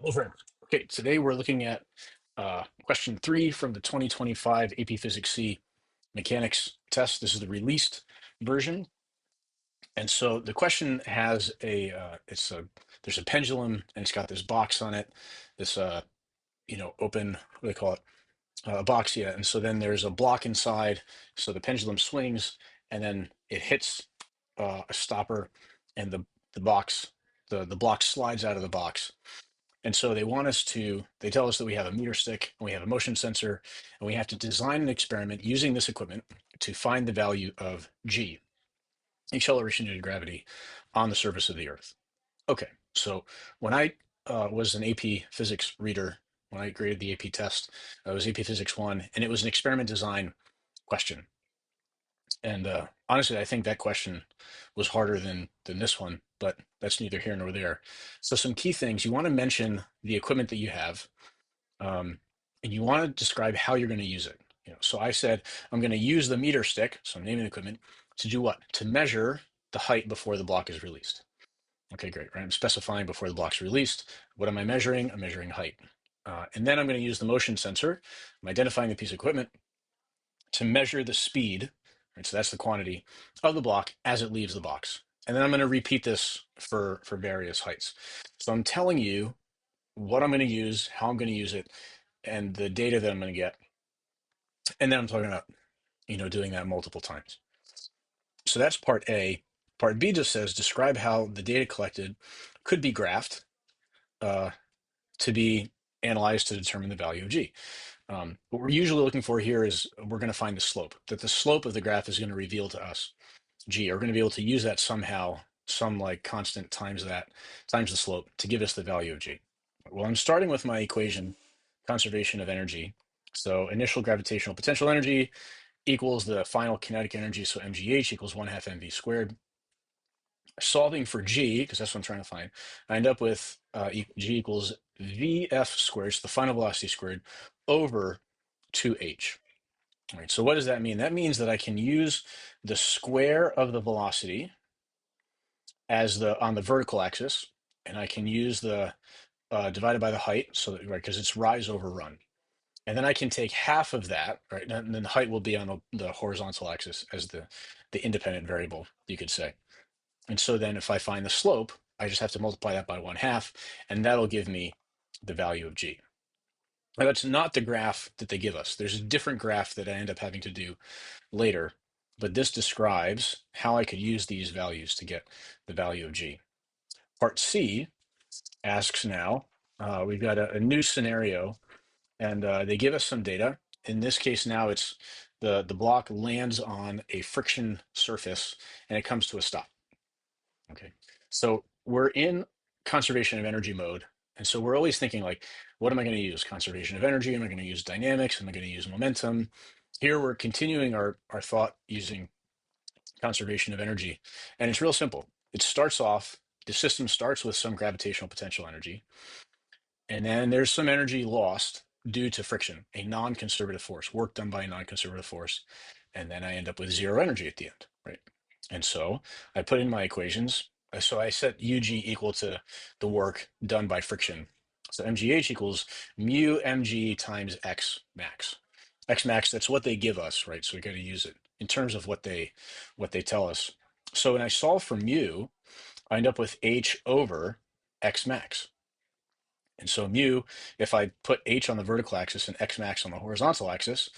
Over. Okay, today we're looking at question 3 from the 2025 AP Physics C mechanics test. This is the released version. And so the question has there's a pendulum and it's got this box on it, this, open, what do they call it? A box, yeah. And so then there's a block inside. So the pendulum swings and then it hits a stopper and the box, the block slides out of the box. And so they tell us that we have a meter stick and we have a motion sensor, and we have to design an experiment using this equipment to find the value of G, acceleration due to gravity, on the surface of the Earth. Okay, so when I was an AP physics reader, when I graded the AP test, it was AP Physics 1, and it was an experiment design question. And honestly, I think that question was harder than this one, but that's neither here nor there. So some key things, you want to mention the equipment that you have, and you want to describe how you're going to use it. So I said I'm going to use the meter stick, so I'm naming the equipment, to do what? To measure the height before the block is released. Okay, great, right? I'm specifying before the block's released. What am I measuring? I'm measuring height. And then I'm going to use the motion sensor. I'm identifying the piece of equipment to measure the speed, right? So that's the quantity of the block as it leaves the box. And then I'm going to repeat this for various heights. So I'm telling you what I'm going to use, how I'm going to use it, and the data that I'm going to get. And then I'm talking about, doing that multiple times. So that's part A. Part B just says describe how the data collected could be graphed uh, to be analyzed to determine the value of G. What we're usually looking for here is we're going to find the slope, that the slope of the graph is going to reveal to us G. We're going to be able to use that somehow, some like constant times the slope to give us the value of G. Well, I'm starting with my equation, conservation of energy. So initial gravitational potential energy equals the final kinetic energy, so mgh equals 1/2 mv squared. Solving for G, because that's what I'm trying to find, I end up with G equals Vf squared, so the final velocity squared, over 2h. All right, so what does that mean? That means that I can use the square of the velocity as on the vertical axis, and I can use the divided by the height, so that, right, because it's rise over run. And then I can take half of that, right, and then the height will be on the horizontal axis as the independent variable, you could say. And so then if I find the slope, I just have to multiply that by 1/2, and that'll give me the value of G. Now, that's not the graph that they give us. There's a different graph that I end up having to do later, but this describes how I could use these values to get the value of G. Part C asks now, we've got a new scenario, and they give us some data. In this case now, it's the block lands on a friction surface, and it comes to a stop. Okay, so we're in conservation of energy mode. And so we're always thinking like, what am I going to use? Conservation of energy? Am I going to use dynamics? Am I going to use momentum? Here we're continuing our thought using conservation of energy. And it's real simple. It starts off, the system starts with some gravitational potential energy. And then there's some energy lost due to friction, a non-conservative force, work done by a non-conservative force. And then I end up with zero energy at the end, right? And so I put in my equations. So I set UG equal to the work done by friction. So MGH equals mu mg times X max. X max, that's what they give us, right? So we got to use it in terms of what they tell us. So when I solve for mu, I end up with H over X max. And so mu, if I put H on the vertical axis and X max on the horizontal axis,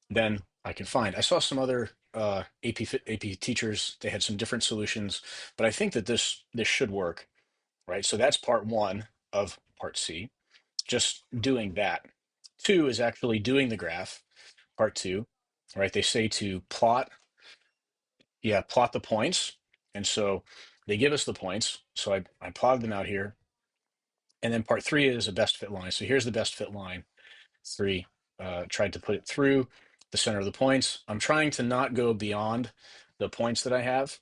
then I can find. I saw some other AP teachers, they had some different solutions, but I think that this should work, right? So that's part one of part C, just doing that. Two is actually doing the graph, part two, right? They say to plot the points. And so they give us the points. So I plotted them out here. And then part three is a best fit line. So here's the best fit line. Three, tried to put it through the center of the points. I'm trying to not go beyond the points that I have.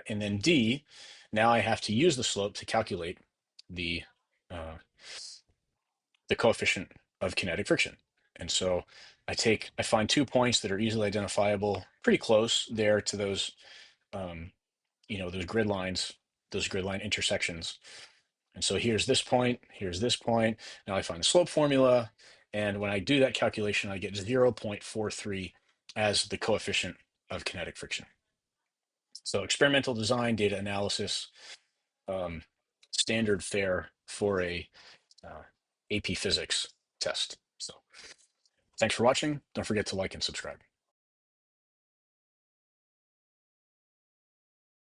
And then D, now I have to use the slope to calculate the uh, coefficient of kinetic friction. And so I find 2 points that are easily identifiable, pretty close there to those, those grid lines, those grid line intersections. And so here's this point, here's this point. Now I find the slope formula. And when I do that calculation, I get 0.43 as the coefficient of kinetic friction. So experimental design, data analysis, um, standard fare for a AP Physics test. So thanks for watching. Don't forget to like and subscribe.